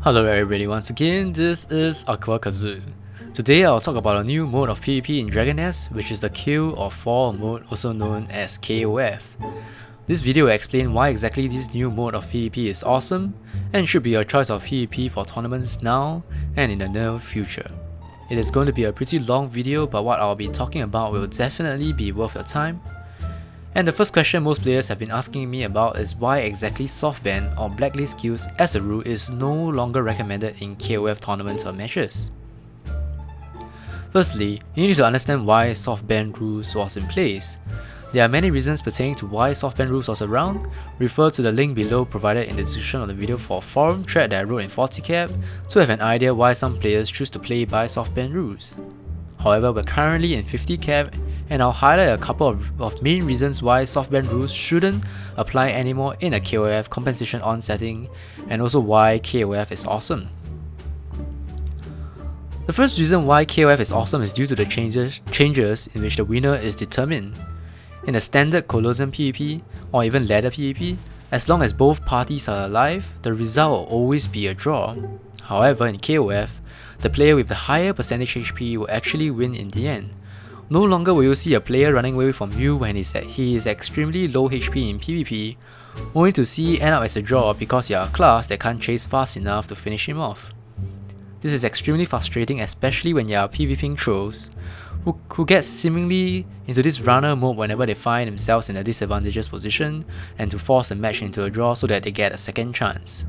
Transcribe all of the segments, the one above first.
Hello everybody, once again, this is AikawaKazu. Today I'll talk about a new mode of PvP in Dragon Nest, which is the Kill or Fall mode, also known as KOF. This video will explain why exactly this new mode of PvP is awesome, and should be your choice of PvP for tournaments now and in the near future. It is going to be a pretty long video, but what I'll be talking about will definitely be worth your time. And the first question most players have been asking me about is why exactly softban or blacklist skills as a rule is no longer recommended in KOF tournaments or matches. Firstly, you need to understand why softban rules was in place. There are many reasons pertaining to why softban rules was around. Refer to the link below provided in the description of the video for a forum thread that I wrote in 40cap to have an idea why some players choose to play by softban rules. However, we're currently in 50cap, and I'll highlight a couple of main reasons why softban rules shouldn't apply anymore in a KOF compensation on setting, and also why KOF is awesome. The first reason why KOF is awesome is due to the changes in which the winner is determined. In a standard Colosseum PvP, or even ladder PvP, as long as both parties are alive, the result will always be a draw. However, in KOF, the player with the higher percentage HP will actually win in the end. No longer will you see a player running away from you when he is extremely low HP in PvP, only to see end up as a draw because you are a class that can't chase fast enough to finish him off. This is extremely frustrating, especially when you are PvPing trolls, who get seemingly into this runner mode whenever they find themselves in a disadvantageous position and to force a match into a draw so that they get a second chance.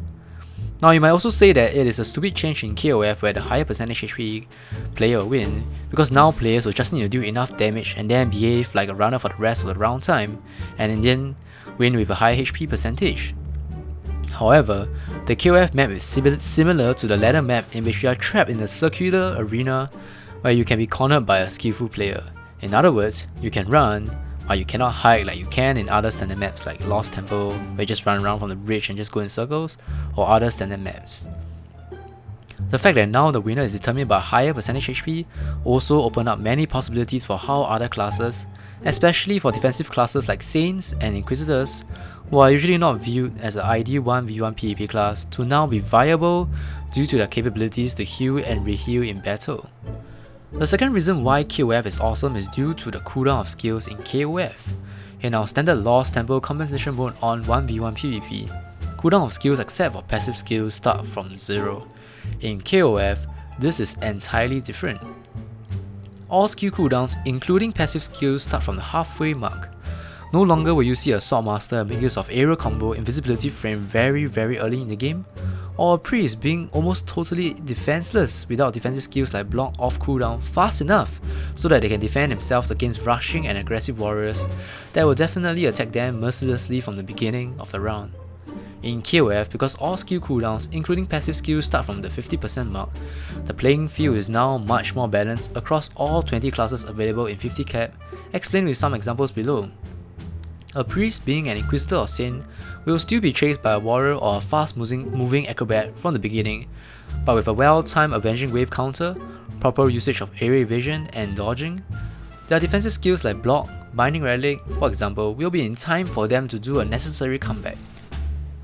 Now you might also say that it is a stupid change in KOF where the higher percentage HP player will win, because now players will just need to do enough damage and then behave like a runner for the rest of the round time, and in the end win with a high HP percentage. However, the KOF map is similar to the ladder map in which you are trapped in a circular arena where you can be cornered by a skillful player. In other words, you can run, but you cannot hide like you can in other standard maps like Lost Temple, where you just run around from the bridge and just go in circles, or other standard maps. The fact that now the winner is determined by higher percentage HP also opened up many possibilities for how other classes, especially for defensive classes like Saints and Inquisitors, who are usually not viewed as an ideal 1v1 PvP class, to now be viable due to their capabilities to heal and reheal in battle. The second reason why KOF is awesome is due to the Cooldown of Skills in KOF. In our standard Lost Temple compensation mode on 1v1 PvP, Cooldown of Skills except for passive skills start from 0. In KOF, this is entirely different. All skill cooldowns, including passive skills, start from the halfway mark. No longer will you see a Sword Master make use of aerial combo invisibility frame very early in the game, or a priest being almost totally defenseless without defensive skills like block off cooldown fast enough so that they can defend themselves against rushing and aggressive warriors that will definitely attack them mercilessly from the beginning of the round. In KOF, because all skill cooldowns, including passive skills, start from the 50% mark, the playing field is now much more balanced across all 20 classes available in 50cap, explained with some examples below. A priest, being an Inquisitor or Saint, will still be chased by a warrior or a fast-moving acrobat from the beginning, but with a well-timed avenging wave counter, proper usage of area evasion and dodging, their defensive skills like block, binding relic, for example, will be in time for them to do a necessary comeback.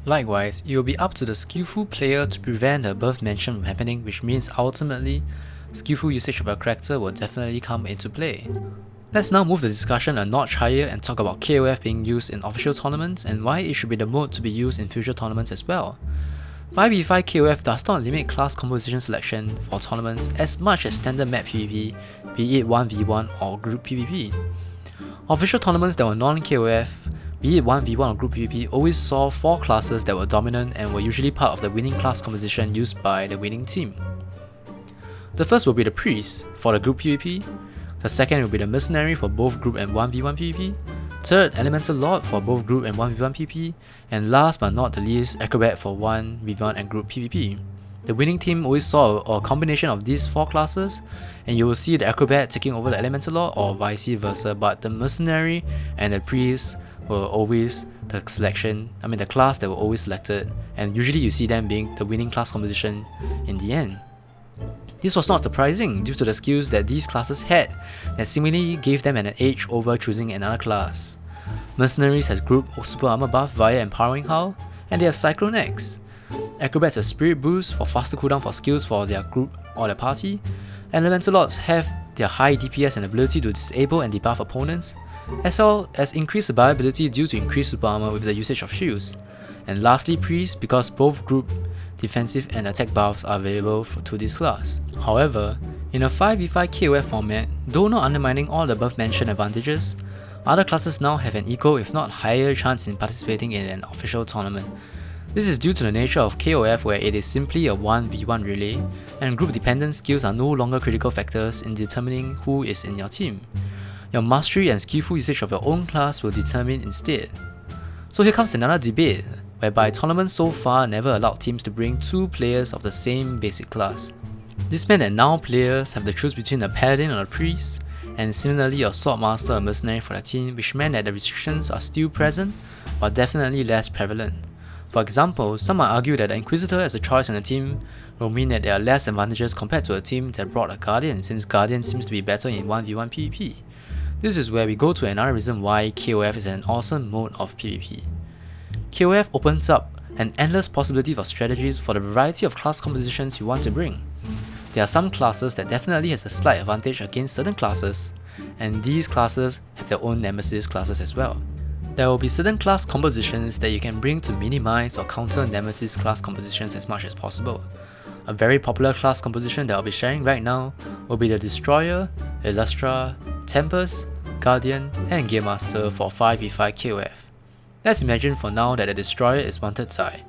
Likewise, it will be up to the skillful player to prevent the above mentioned from happening, which means ultimately, skillful usage of a character will definitely come into play. Let's now move the discussion a notch higher and talk about KOF being used in official tournaments and why it should be the mode to be used in future tournaments as well. 5v5 KOF does not limit class composition selection for tournaments as much as standard map PvP, be it 1v1 or group PvP. Official tournaments that were non-KOF, be it 1v1 or group PvP, always saw 4 classes that were dominant and were usually part of the winning class composition used by the winning team. The first will be the priest for the group PvP. The second will be the mercenary for both group and 1v1 PvP, third elemental lord for both group and 1v1 PvP, and last but not the least acrobat for 1v1 and group PvP. The winning team always saw a combination of these 4 classes, and you will see the acrobat taking over the elemental lord or vice versa, but the mercenary and the priest were always the class that were always selected, and usually you see them being the winning class composition in the end. This was not surprising due to the skills that these classes had that seemingly gave them an edge over choosing another class. Mercenaries has group super armor buff via Empowering Hull, and they have Cyclone X. Acrobats have Spirit Boost for faster cooldown for skills for their group or their party, and Elemental Lords have their high DPS and ability to disable and debuff opponents, as well as increased viability due to increased super armor with the usage of shields. And lastly, Priest, because both group defensive and attack buffs are available to this class. However, in a 5v5 KOF format, though not undermining all the above mentioned advantages, other classes now have an equal if not higher chance in participating in an official tournament. This is due to the nature of KOF, where it is simply a 1v1 relay, and group dependent skills are no longer critical factors in determining who is in your team. Your mastery and skillful usage of your own class will determine instead. So here comes another debate, whereby tournaments so far never allowed teams to bring 2 players of the same basic class. This meant that now players have to choose between a paladin or a priest, and similarly a sword master or mercenary for their team, which meant that the restrictions are still present, but definitely less prevalent. For example, some might argue that the Inquisitor as a choice in a team will mean that there are less advantages compared to a team that brought a Guardian, since Guardian seems to be better in 1v1 PvP. This is where we go to another reason why KOF is an awesome mode of PvP. KOF opens up an endless possibility for strategies for the variety of class compositions you want to bring. There are some classes that definitely has a slight advantage against certain classes, and these classes have their own nemesis classes as well. There will be certain class compositions that you can bring to minimize or counter nemesis class compositions as much as possible. A very popular class composition that I'll be sharing right now will be the Destroyer, Illustra, Tempest, Guardian, and Gear Master for 5v5 KOF. Let's imagine for now that the Destroyer is Wanted Zai,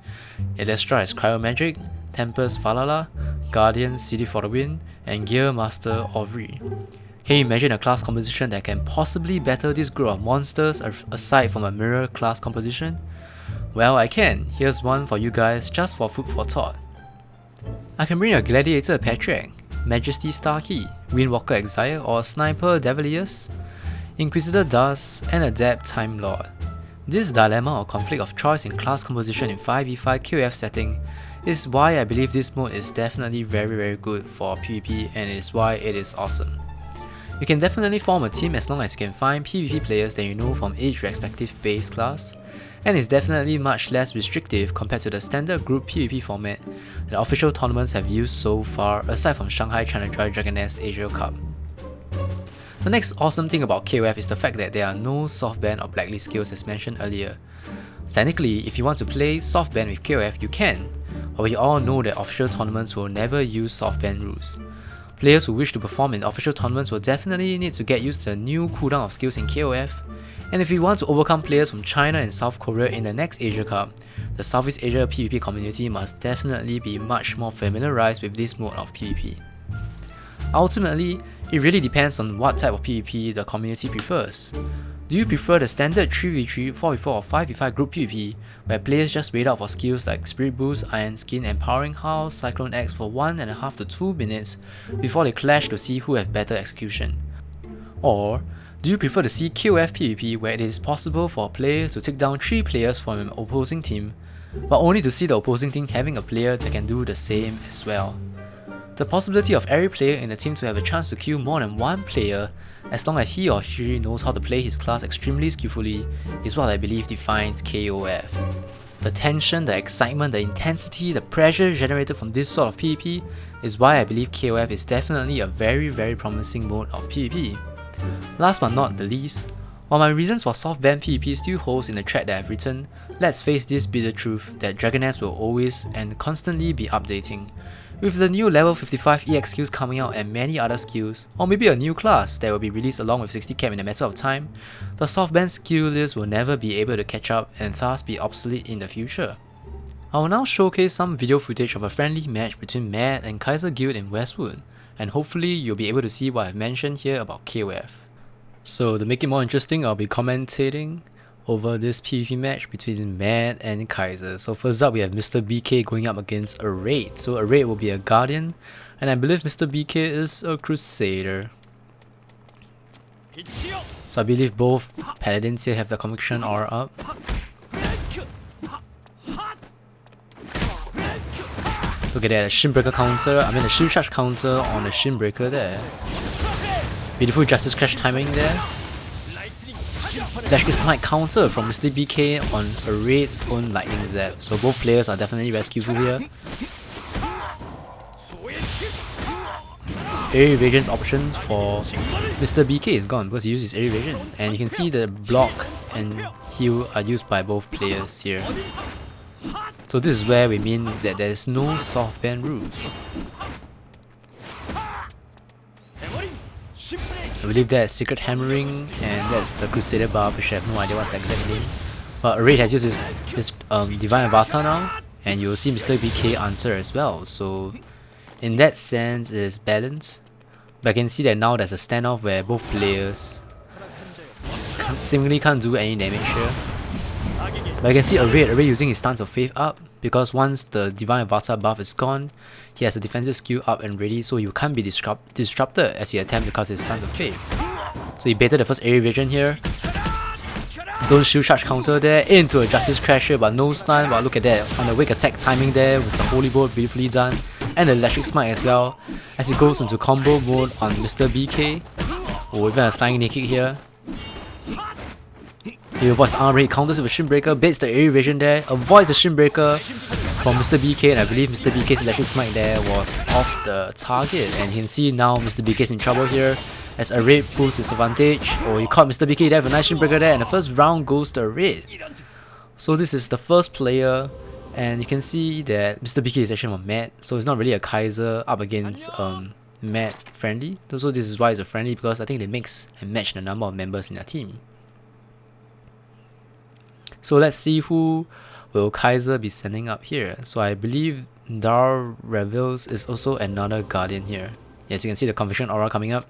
Illustra is Cryo Magic, Tempest Falala, Guardian CD for the win, and Gear Master Aubrey. Can you imagine a class composition that can possibly battle this group of monsters aside from a mirror class composition? Well, I can. Here's one for you guys just for food for thought. I can bring a Gladiator Patrick, Majesty Starkey, Windwalker Exile, or Sniper Devilius, Inquisitor Dust, and Adept Time Lord. This dilemma or conflict of choice in class composition in 5v5 KOF setting is why I believe this mode is definitely very good for PvP, and it is why it is awesome. You can definitely form a team as long as you can find PvP players that you know from each respective base class, and is definitely much less restrictive compared to the standard group PvP format that official tournaments have used so far, aside from Shanghai China-Joy Dragoness Asia Cup. The next awesome thing about KOF is the fact that there are no softban or blacklist skills as mentioned earlier. Technically, if you want to play softban with KOF, you can, but we all know that official tournaments will never use softban rules. Players who wish to perform in official tournaments will definitely need to get used to the new cooldown of skills in KOF, and if you want to overcome players from China and South Korea in the next Asia Cup, the Southeast Asia PvP community must definitely be much more familiarized with this mode of PvP. Ultimately, it really depends on what type of PvP the community prefers. Do you prefer the standard 3v3, 4v4 or 5v5 group PvP, where players just wait out for skills like Spirit Boost, Iron Skin, Empowering House, Cyclone X for 1.5 to 2 minutes before they clash to see who have better execution? Or do you prefer to see KOF PvP, where it is possible for a player to take down 3 players from an opposing team, but only to see the opposing team having a player that can do the same as well? The possibility of every player in the team to have a chance to kill more than one player, as long as he or she knows how to play his class extremely skillfully, is what I believe defines KOF. The tension, the excitement, the intensity, the pressure generated from this sort of PvP is why I believe KOF is definitely a very promising mode of PvP. Last but not the least, while my reasons for softban PvP still holds in the thread that I've written, let's face this bitter truth that Dragoness will always and constantly be updating. With the new level 55 EX skills coming out and many other skills, or maybe a new class that will be released along with 60 cap in a matter of time, the softban skill list will never be able to catch up and thus be obsolete in the future. I will now showcase some video footage of a friendly match between Matt and Kaiser Guild in Westwood, and hopefully you'll be able to see what I've mentioned here about KOF. So to make it more interesting, I'll be commentating over this PvP match between Matt and Kaiser. So first up we have Mr. BK going up against a Raid. So a Raid will be a Guardian, and I believe Mr. BK is a Crusader. So I believe both Paladins here have the conviction aura up. Look at that, Shinbreaker counter, the shield charge counter on the Shinbreaker there. Beautiful Justice Crash timing there. Dash kick smite counter from Mr. BK on a Raid's own lightning zap. So both players are definitely rescueful here. Air evasion's options for Mr. BK is gone because he uses air evasion, and you can see the block and heal are used by both players here. So this is where we mean that there is no softban rules. I believe that's Secret Hammering, and that's the Crusader buff, which I have no idea what's the exact name. But Raid has used his Divine Avatar now, and you'll see Mr. BK answer as well. So in that sense, it is balanced. But I can see that now there's a standoff where both players seemingly can't do any damage here. But I can see Raid using his Stance of Faith up, because once the Divine Avatar buff is gone, he has a defensive skill up and ready, so you can't be disrupted as he attempts because of his Stance of Faith. So he baited the first air evasion here. Don't shield charge counter there, into a Justice Crash here, but no stun. But look at that, on the wake attack timing there with the Holy Bolt, beautifully done. And the Electric Smite as well, as he goes into combo mode on Mr. BK. Oh, even a sliding knee kick here. He avoids the arm raid, counters with a Shin Breaker, baits the air evasion there, avoids the Shin Breaker from Mr. BK, and I believe Mr. BK's Electric Smite there was off the target. And you can see now Mr. BK's in trouble here, as a raid pulls his advantage. Oh, he caught Mr. BK there with a nice Shin Breaker there, and the first round goes to a raid. So this is the first player, and you can see that Mr. BK is actually on Mad, so it's not really a Kaiser up against Mad friendly. So this is why it's a friendly, because I think they mix and match the number of members in their team. So let's see who will Kaiser be sending up here. So I believe Dar Revels is also another Guardian here. Yes, you can see the Conviction Aura coming up.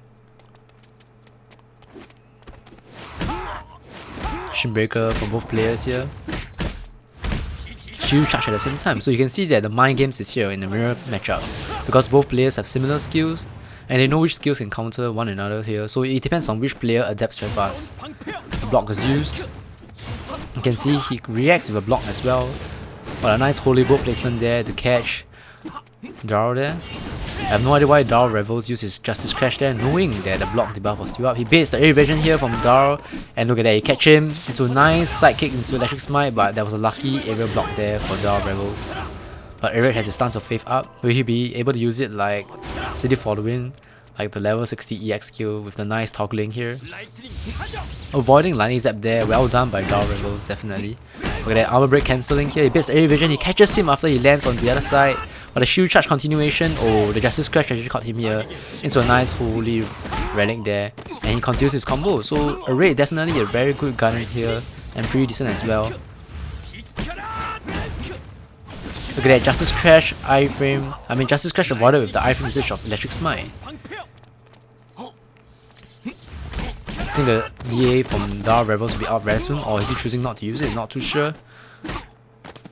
Shin Breaker from both players here. Shield charge at the same time. So you can see that the mind games is here in the mirror matchup, because both players have similar skills and they know which skills can counter one another here. So it depends on which player adapts very fast. The block is used. You can see he reacts with a block as well. But a nice Holy Bolt placement there to catch Darl there. I have no idea why Darl Revels used his Justice Crash there, knowing that the block debuff was still up. He baits the air evasion here from Darl, and look at that, he catch him into a nice sidekick into Electric Smite, but that was a lucky aerial block there for Darl Revels. But Eric has his Stance of Faith up. Will he be able to use it like City for the Win, like the level 60 EX skill with the nice toggling here? Avoiding lightning zap there, well done by Darl Revels, definitely. Look at that armor break cancelling here, he baits the air evasion, he catches him after he lands on the other side. But the shield charge continuation, oh, the Justice Crash actually caught him here into a nice Holy Relic there, and he continues his combo. So Array definitely a very good Guardian here, and pretty decent as well. Look at that, Justice Crash, iframe. I mean, Justice Crash avoided with the iframe usage of Electric Smite. I think the DA from Dar Revels will be out very soon, or is he choosing not to use it? Not too sure.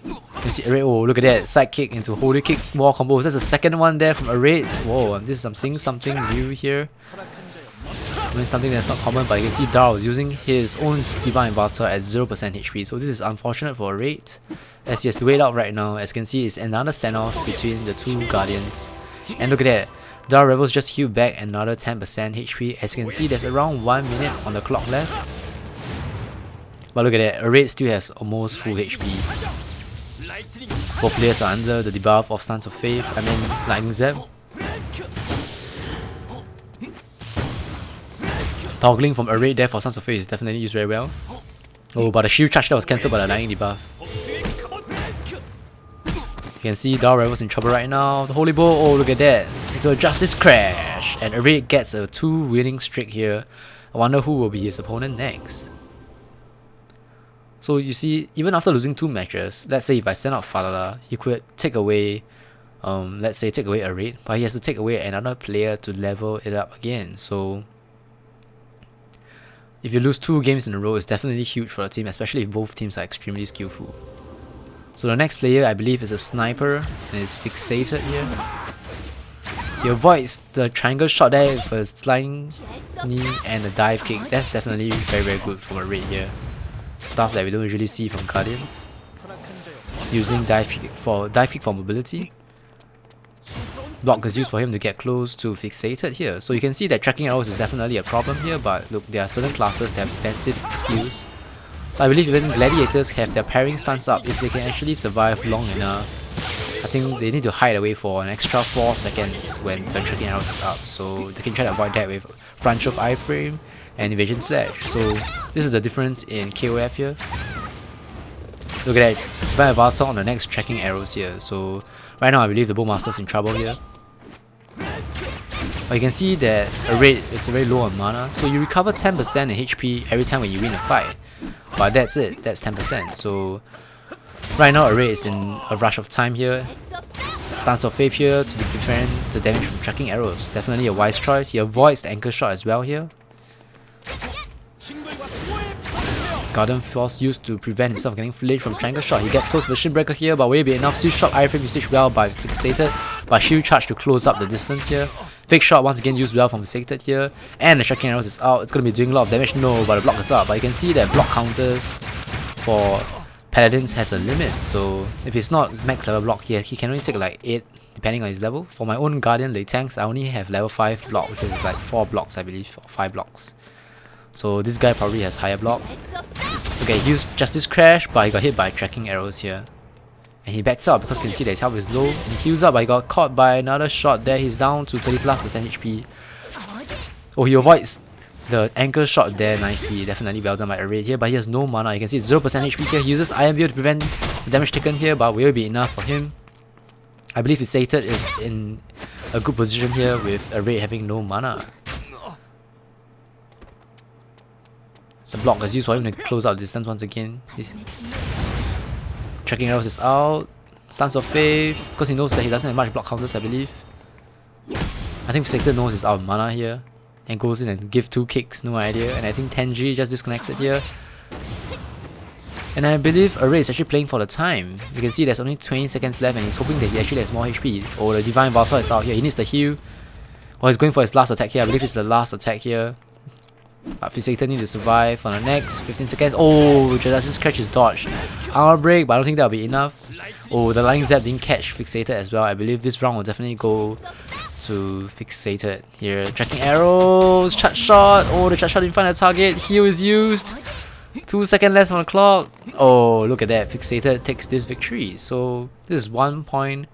You can see Array, oh look at that, side kick into Holy Kick wall combos. That's the second one there from Array. Whoa, I'm seeing something new here. I mean, something that's not common, but you can see Dar was using his own Divine Avatar at 0% HP. So this is unfortunate for Array, as he has to wait out right now. As you can see, it's another standoff between the two Guardians. And look at that, Dar Revels just healed back another 10% HP. As you can see, there's around 1 minute on the clock left. But look at that, Array still has almost full HP. Both players are under the debuff of Stance of Faith, I mean Lightning Zap. Toggling from Array there for Stance of Faith is definitely used very well. Oh, but the shield charge that was cancelled by the Lightning debuff. You can see Dar Revels in trouble right now. The Holy Bolt, oh look at that, it's a Justice Crash, and Array gets a 2 winning streak here. I wonder who will be his opponent next. So you see, even after losing 2 matches, let's say if I send out Falala, he could take away, let's say take away a raid, but he has to take away another player to level it up again. So if you lose 2 games in a row, it's definitely huge for the team, especially if both teams are extremely skillful. So the next player I believe is a sniper, and is fixated here. He avoids the triangle shot there with a sliding knee and a dive kick. That's definitely very good from a raid here. Stuff that we don't usually see from Guardians. Using dive kick for mobility. block is used for him to get close to fixated here. So you can see that tracking arrows is definitely a problem here, but look, there are certain classes that have defensive skills. So I believe even gladiators have their parrying stance up if they can actually survive long enough. I think they need to hide away for an extra 4 seconds when the tracking arrows is up, so they can try to avoid that with front shove iframe and evasion slash. So this is the difference in KOF here. Look at that, Divine Avatar on the next tracking arrows here. So right now I believe the Bowmaster's in trouble here. But you can see that a raid is very low on mana, so you recover 10% in HP every time when you win a fight. But that's it, that's 10%. So right now Array is in a rush of time here. Stance of Faith here to defend the damage from tracking arrows. Definitely a wise choice. He avoids the anchor shot as well here. Garden Force used to prevent himself getting flinched from triangle shot. He gets close to the Shin Breaker here, but will it be enough? Switch shot iframe usage well by Fixated, but shield charge to close up the distance here. Fake shot once again used well from Fixated here, and the tracking arrows is out. It's going to be doing a lot of damage, no, but the block is up. But you can see that block counters for Paladins has a limit, so if it's not max level block here, he can only take like 8 depending on his level. For my own Guardian late tanks, I only have level 5 block, which is like 4 blocks I believe, or 5 blocks. So this guy probably has higher block. Okay, he used Justice Crash, but he got hit by tracking arrows here. And he backs up because you can see that his health is low. And he heals up, but he got caught by another shot there. He's down to 30+% HP. Oh, he avoids the anchor shot there nicely. Definitely well done by Array here, but he has no mana. You can see it's 0% HP here. He uses Iron Beard to prevent the damage taken here, but will it be enough for him? I believe Fixated is in a good position here with Array having no mana. The block is used for him to close out the distance once again. Tracking arrows is out. Stance of Faith, because he knows that he doesn't have much block counters, I believe. I think Fixated knows he's out of mana here and goes in and gives 2 kicks, no idea. And I think Tenji just disconnected here. And I believe Array is actually playing for the time. You can see there's only 20 seconds left and he's hoping that he actually has more HP. Oh, the Divine Vassal is out here. He needs the heal. Oh, he's going for his last attack here. I believe it's the last attack here. But Fixated need to survive on the next 15 seconds. Oh, Justice Crash is dodged. Armor break, but I don't think that'll be enough. Oh, the Lying Zap didn't catch Fixated as well. I believe this round will definitely go to Fixated here. Tracking arrows, charge shot. Oh, the charge shot didn't find the target. Heal is used. 2 seconds left on the clock. Oh, look at that. Fixated takes this victory. So this is 1 point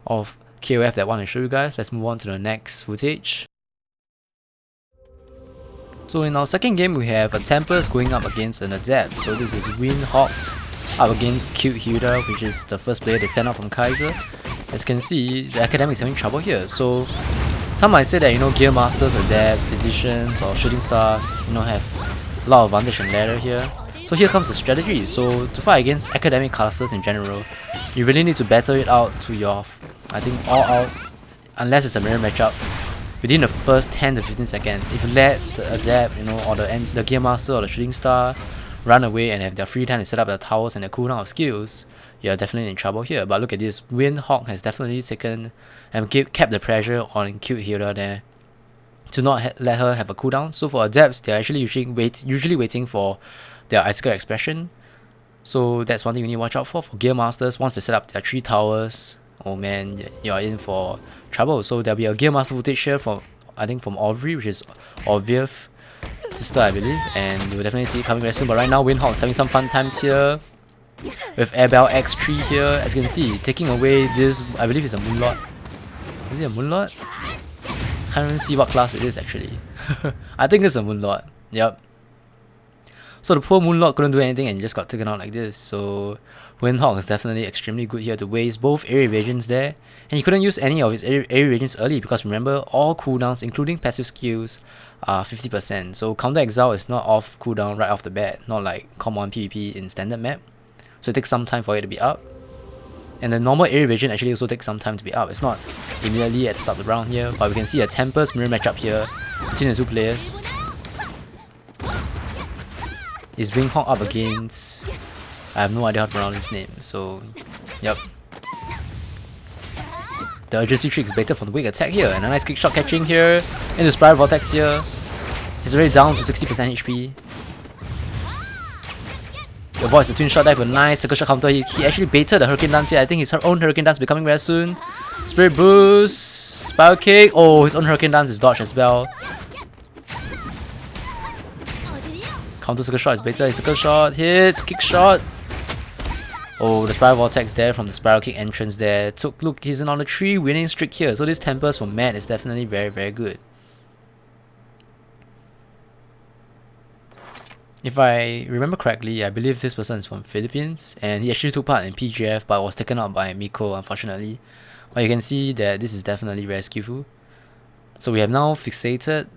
of KOF that I want to show you guys. Let's move on to the next footage. So in our second game, we have a Tempest going up against an Adept. So this is Windhawk up against Cute Hilda, which is the first player they sent out from Kaiser. As you can see, the Academic is having trouble here. So some might say that, you know, Gear Masters, Adept, Physicians or Shooting Stars, you know, have a lot of advantage in ladder here. So here comes the strategy. So to fight against Academic classes in general, you really need to battle it out to your, I think, all out, unless it's a mirror matchup. Within the first 10 to 15 seconds, if you let the Adept, you know, or the Gear Master or the Shooting Star run away and have their free time to set up their towers and their cooldown of skills, you're definitely in trouble here. But look at this, Windhawk has definitely taken and kept the pressure on Cute Hilda there to not let her have a cooldown. So for Adepts, they're actually usually waiting for their Icicle Expression. So that's one thing you need to watch out for. For Gear Masters, once they set up their 3 towers, oh man, you're in for trouble. So there'll be a Gear Master footage here from, I think, from Aubrey, which is Orvie's sister, I believe, and you'll definitely see it coming very soon. But right now, Windhawk is having some fun times here with Airbell X3 here. As you can see, taking away this, I believe it's a Moonlord. Is it a Moonlord? Can't even see what class it is actually. I think it's a Moonlord. Yep. So the poor Moonlord couldn't do anything and just got taken out like this. So Windhawk is definitely extremely good here to waste both area evasions there. And he couldn't use any of his area evasions early because remember, all cooldowns including passive skills are 50%. So Counter Exile is not off cooldown right off the bat, not like Common PvP in standard map. So it takes some time for it to be up. And the normal area evasion actually also takes some time to be up. It's not immediately at the start of the round here, but we can see a Tempest mirror matchup here between the 2 players. Is Windhawk up against, I have no idea how to pronounce his name, so yep. The urgency trick is baited from the weak attack here, and a nice quick shot catching here in the Spiral Vortex here. He's already down to 60% HP. avoids the twin shot dive with a nice circle shot counter. He actually baited the Hurricane Dance here. I think his own Hurricane Dance will be coming very soon. Spirit Boost, Spiral Kick. Oh, his own Hurricane Dance is dodged as well. Counter circle shot is baited. His circle shot hits, kick shot. Oh, the Spiral Vortex there from the Spiral Kick entrance there. Look, he's in on a 3 winning streak here. So this Tempest from Matt is definitely very, very good. If I remember correctly, I believe this person is from Philippines and he actually took part in PGF but was taken out by Miko, unfortunately. But you can see that this is definitely very skillful. So we have now fixated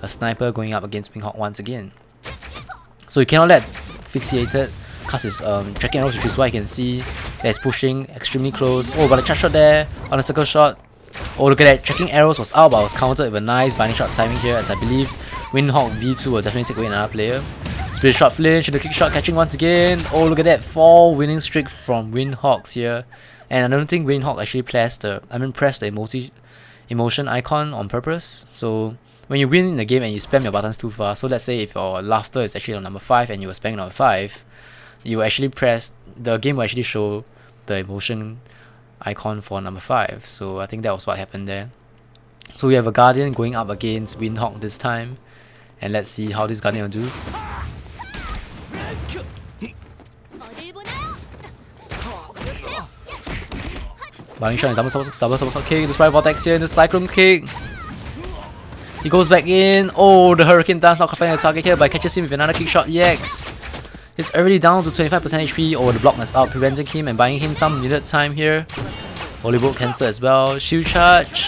a sniper going up against Winghawk once again. So you cannot let fixated cast his tracking arrows, which is why you can see that it's pushing extremely close. Oh, but a charge shot there on a circle shot. Oh, look at that, tracking arrows was out but was countered with a nice binding shot timing here, as I believe Winghawk V2 will definitely take away another player. Spirit shot flinch, the kick shot catching once again. Oh, look at that, 4 winning streak from Winghawks here. And I don't think Winghawk actually pressed the emotion icon on purpose. So when you win in the game and you spam your buttons too fast, so let's say if your laughter is actually on number 5 and you were spamming on 5, you actually press, the game will actually show the emotion icon for number 5. So I think that was what happened there. So we have a Guardian going up against Winghawk this time. And let's see how this Guardian will do. Binding shot and double somersault kick, the Spiral Vortex here, the Cyclone kick. He goes back in. Oh, the Hurricane Dance not finding the target here, but catches him with another kick shot. EX. He's already down to 25% HP. Oh, the block mess up, preventing him and buying him some needed time here. Holy Bolt cancel as well. Shield charge.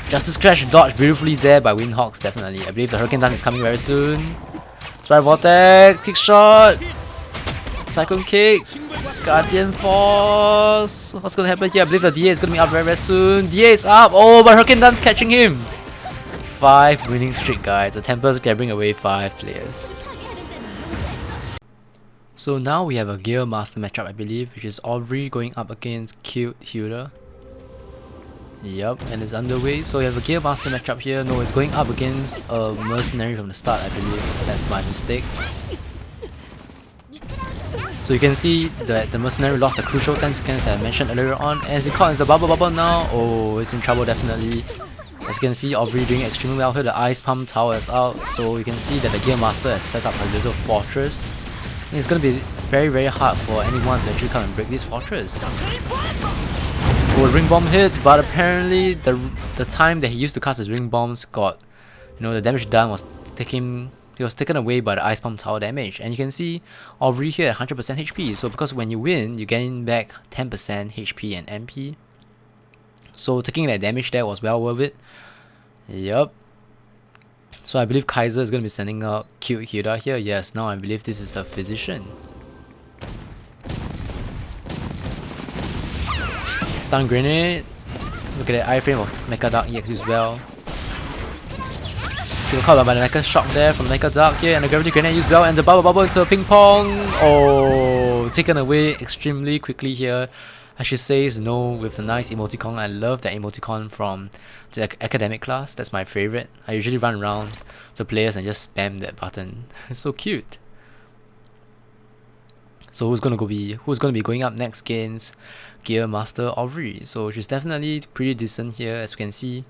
Justice Crash dodged beautifully there by Winghawks, definitely. I believe the Hurricane Dance is coming very soon. Spiral Vortex, kick shot, Cyclone kick, Guardian Force. What's gonna happen here? I believe the DA is gonna be up very, very soon. DA is up. Oh, but Hurricane Dance catching him. 5 winning streak, guys. The Tempest can bring away 5 players. So now we have a Gear Master matchup, I believe, which is Aubrey going up against Cute Hilda. Yup, and it's underway. So we have a Gear Master matchup here. No, it's going up against a Mercenary from the start, I believe. That's my mistake. So you can see that the Mercenary lost the crucial 10 seconds that I mentioned earlier on. And is it caught in the bubble now? Oh, it's in trouble definitely. As you can see, Aubrey doing extremely well here. The Ice Pump Tower is out. So you can see that the Gear Master has set up a little fortress. And it's going to be very, very hard for anyone to actually come and break this fortress. Oh, ring bomb hits, but apparently the time that he used to cast his ring bombs got, the damage done was he was taken away by the Ice Pump Tower damage. And you can see Aubrey here at 100% HP. So because when you win, you gain back 10% HP and MP. So taking that damage there was well worth it. Yup. So I believe Kaiser is going to be sending out Cute Hilda here. Yes, now I believe this is the Physician. Stun Grenade. Look at that iframe of Mecha Dark EX as well. She was caught by the Mecha Shock there from Mecha Dark here, and the Gravity Grenade used well, and the Bubble into a Ping Pong. Oh, taken away extremely quickly here. She says no with a nice emoticon. I love that emoticon from the academic class. That's my favorite. I usually run around to players and just spam that button. It's so cute. So who's gonna be going up next against Gear Master Aubrey? So she's definitely pretty decent here, as you can see.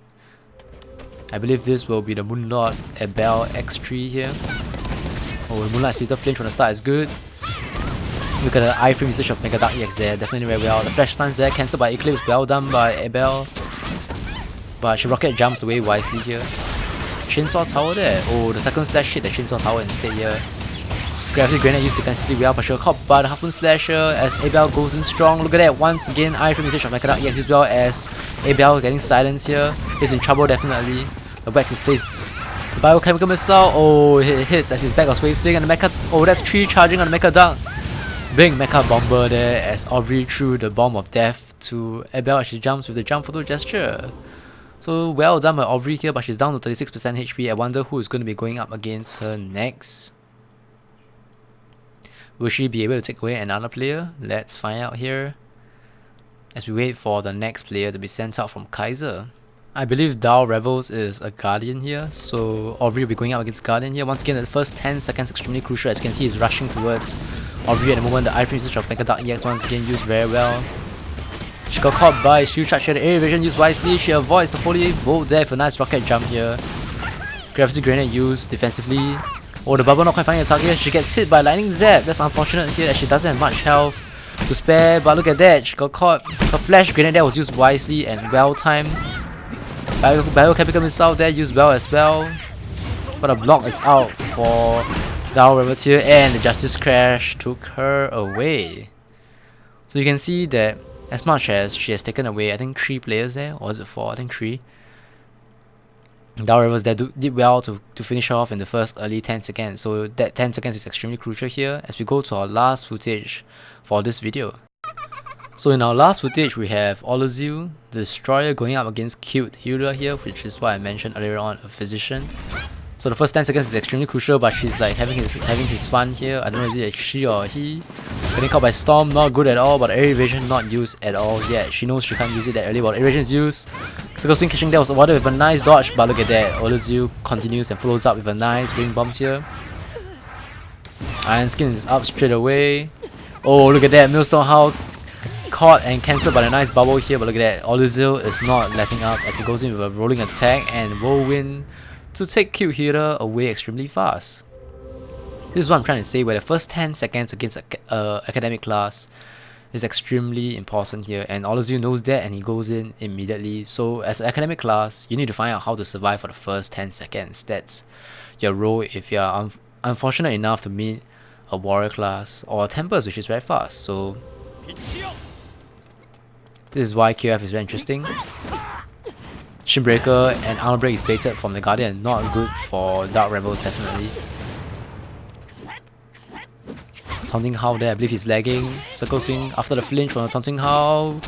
I believe this will be the Moonlord Abel X3 here. Oh, the Moonlight Splitter Flinch from the start is good. Look at the iframe usage of Mega Dark EX there, definitely very well. The flash stuns there, cancelled by Eclipse, well done by Abel. But she rocket jumps away wisely here. Chainsaw Tower there. Oh, the second slash hit the Chainsaw Tower instead here. Gravity Grenade used defensively well, but she was caught by the Half Moon Slasher as Abel goes in strong. Look at that, once again, iframe usage of Mega Dark EX as well as Abel getting silenced here. He's in trouble definitely. The wax is placed. The Biochemical Missile, oh, it hits as his back was facing, and the Mecha, oh, that's 3 charging on the Mecha Dark. Big Mecha Bomber there as Aubrey threw the Bomb of Death to Abel as she jumps with the jump photo gesture. So well done by Aubrey here, but she's down to 36% HP. I wonder who is going to be going up against her next. Will she be able to take away another player? Let's find out here as we wait for the next player to be sent out from Kaiser. I believe Dao Revels is a Guardian here, so Aubrey will be going up against Guardian here. Once again, the first 10 seconds extremely crucial. As you can see, he's rushing towards Aubrey at the moment. The iframe usage of Mega Dark EX once again used very well. She got caught by Shield Charge here. The area vision used wisely. She avoids the Holy Bolt there for a nice rocket jump here. Gravity Grenade used defensively. Oh, the bubble not quite finding a target here. She gets hit by Lightning Zap. That's unfortunate here as she doesn't have much health to spare. But look at that, she got caught. Her Flash Grenade there was used wisely and well timed. Biochemical Missile there used well as well. But a block is out for Dao Revels here, and the Justice Crash took her away. So you can see that as much as she has taken away, I think 3 players there, or was it 4? I think 3. Dao Revels there did well to finish off in the first early 10 seconds. So that 10 seconds is extremely crucial here as we go to our last footage for this video. So in our last footage, we have Olazu, the Destroyer, going up against Cute Hilda here, which is what I mentioned earlier on, a physician. So the first 10 seconds is extremely crucial, but she's like having his fun here. I don't know, is it she or he? Getting caught by Storm, not good at all, but Air Evasion not used at all yet. She knows she can't use it that early, but Air Evasion is used. Circle Swing catching there was avoided with a nice dodge, but look at that. Olazu continues and follows up with a nice ring bombs here. Iron Skin is up straight away. Oh, look at that, Millstone how caught and cancelled by a nice bubble here, but look at that, Olazu is not letting up as he goes in with a rolling attack and whirlwind to take Cute Hilda away extremely fast. This is what I'm trying to say, where the first 10 seconds against academic class is extremely important here, and Olazu knows that and he goes in immediately. So as an academic class, you need to find out how to survive for the first 10 seconds. That's your role if you are unfortunate enough to meet a warrior class or a Tempest, which is very fast. So this is why KOF is very interesting. Shinbreaker and Armor Break is baited from the Guardian, not good for Dark Rebels definitely. Taunting How there, I believe he's lagging. Circle Swing after the flinch from the Taunting How.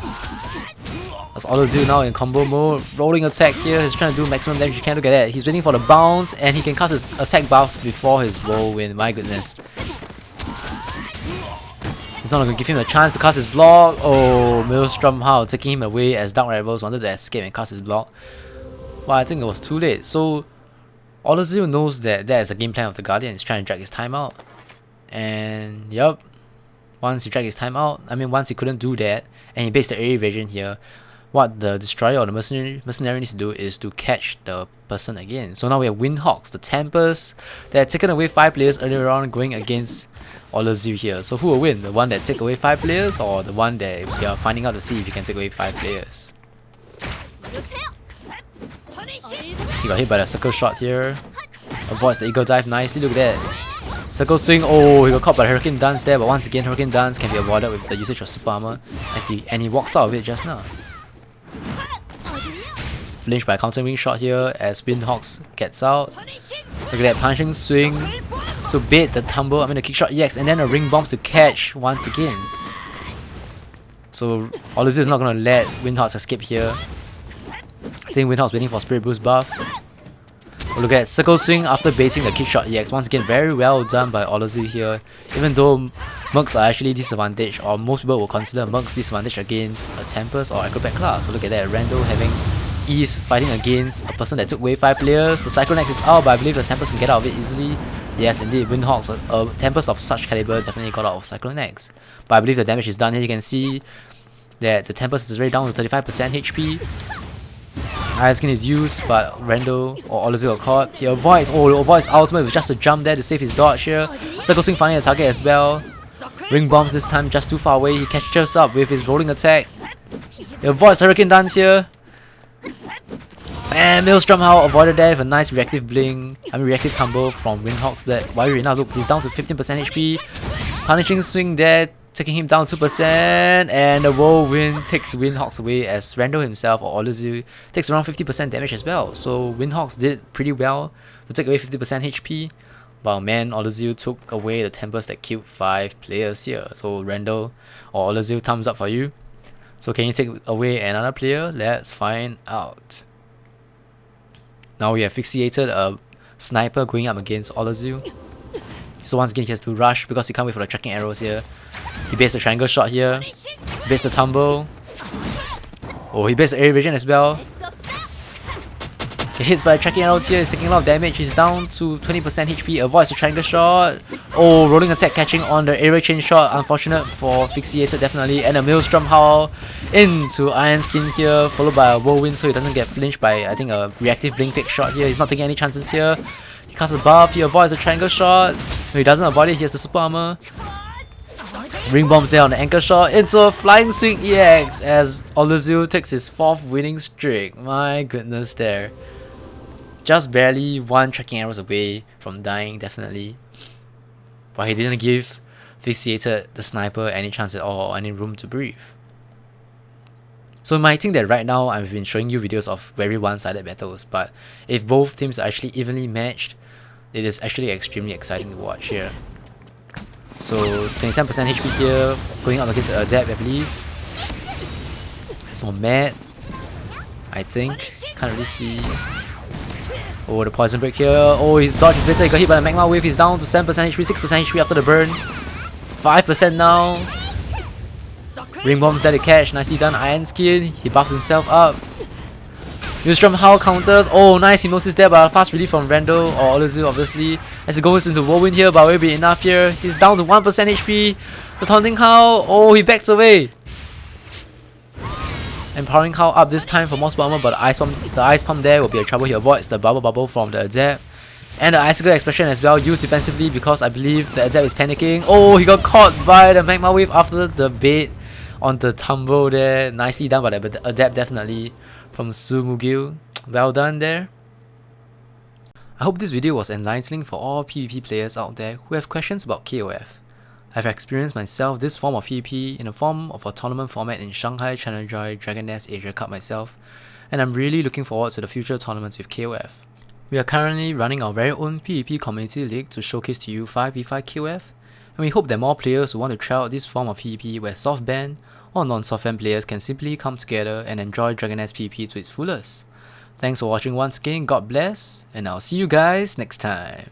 As Olazu now in combo mode, rolling attack here, he's trying to do maximum damage he can. Look at that, he's waiting for the bounce and he can cast his attack buff before his whirlwind, my goodness. He's not going to give him a chance to cast his block. Oh, Maelstrom How taking him away as Dark Rebels wanted to escape and cast his block. But I think it was too late. So Olazu knows that that is the game plan of the Guardian. He's trying to drag his time out. And yep, once he dragged his time out, once he couldn't do that and he based the area evasion here, what the Destroyer or the mercenary needs to do is to catch the person again. So now we have Windhawks, the Tempest that had taken away 5 players earlier on, going against Olazu here. So who will win? The one that take away 5 players or the one that we are finding out to see if you can take away 5 players? He got hit by the circle shot here. Avoids the eagle dive nicely, look at that. Circle Swing, oh, he got caught by the Hurricane Dance there, but once again Hurricane Dance can be avoided with the usage of super armor and he walks out of it just now. Flinched by a counter wing shot here as Windhawks gets out. Look at that punishing swing to bait the tumble, the kick shot EX, and then a ring bombs to catch once again. So Olazu is not going to let Windhawks escape here. I think Windhawks waiting for Spirit Boost buff. Oh, look at that, Circle Swing after baiting the kick shot EX. Once again, very well done by Olazu here. Even though Mercs are actually disadvantaged, or most people will consider Mercs disadvantaged against a Tempest or Acrobat class. But look at that, Randall having ease fighting against a person that took away 5 players. The Cyclone X is out, but I believe the Tempest can get out of it easily. Yes, indeed, Windhawks, a Tempest of such caliber definitely got out of Cyclone X. But I believe the damage is done here. You can see that the Tempest is already down to 35% HP. Iron Skin is used, but Randall or Olazu got caught. He avoids ultimate with just a jump there to save his dodge here. Circle Swing finding a target as well. Ring Bombs this time just too far away. He catches up with his rolling attack. He avoids Hurricane Dance here. And Maelstrom How avoided there with a nice reactive blink. Reactive tumble from Windhawks. But why now look, he's down to 15% HP. Punishing swing there, taking him down 2%, and the whirlwind takes Windhawks away as Randall himself or Olazu takes around 50% damage as well. So Windhawks did pretty well to take away 50% HP. But man, Olazu took away the Tempest that killed 5 players here. So Randall or Olazu, thumbs up for you. So can you take away another player? Let's find out. Now we have fixated a sniper going up against Olazu. So once again he has to rush because he can't wait for the tracking arrows here. He based the triangle shot here. He based the tumble. Oh, he based the air evasion as well. The hits by the tracking arrows here is taking a lot of damage. He's down to 20% HP, avoids the triangle shot. Oh, rolling attack catching on the area chain shot. Unfortunate for Fixated definitely. And a Maelstrom Howl into Iron Skin here, followed by a Whirlwind so he doesn't get flinched by, I think, a reactive blink fake shot here. He's not taking any chances here. He casts a buff, he avoids the triangle shot. No, he doesn't avoid it, he has the super armor. Ring bombs there on the anchor shot into a flying swing EX as Oluzu takes his 4th winning streak. My goodness there. Just barely 1 tracking arrows away from dying, definitely. But he didn't give Fixated the sniper any chance at all or any room to breathe. So you might think that right now I've been showing you videos of very one-sided battles, but if both teams are actually evenly matched, it is actually extremely exciting to watch here. So 27% HP here, going up against Adept, I believe. It's more Mad, I think. Can't really see. Oh, the poison break here. Oh, his dodge is better. He got hit by the magma wave. He's down to 7% HP, 6% HP after the burn. 5% now. Ring bombs there to catch. Nicely done. Iron Skin. He buffs himself up. Maelstrom Howl counters. Oh, nice hypnosis there, but a fast relief from Randall or Oluzu, obviously. As he goes into Whirlwind here, but will be enough here. He's down to 1% HP. The taunting Howl. Oh, he backs away. Empowering Howl up this time for more spell armor, but the ice pump there will be a trouble. He avoids the bubble from the Adept. And the icicle expression as well, used defensively because I believe the Adept is panicking. Oh, he got caught by the magma wave after the bait on the tumble there. Nicely done by the Adept, definitely, from Sumugil. Well done there. I hope this video was enlightening for all PvP players out there who have questions about KOF. I've experienced myself this form of PvP in the form of a tournament format in Shanghai Challenger Dragon Nest Asia Cup myself, and I'm really looking forward to the future tournaments with KOF. We are currently running our very own PvP community league to showcase to you 5v5 KOF, and we hope that more players who want to try out this form of PvP where softban or non-softban players can simply come together and enjoy Dragon Nest PvP to its fullest. Thanks for watching once again, God bless, and I'll see you guys next time.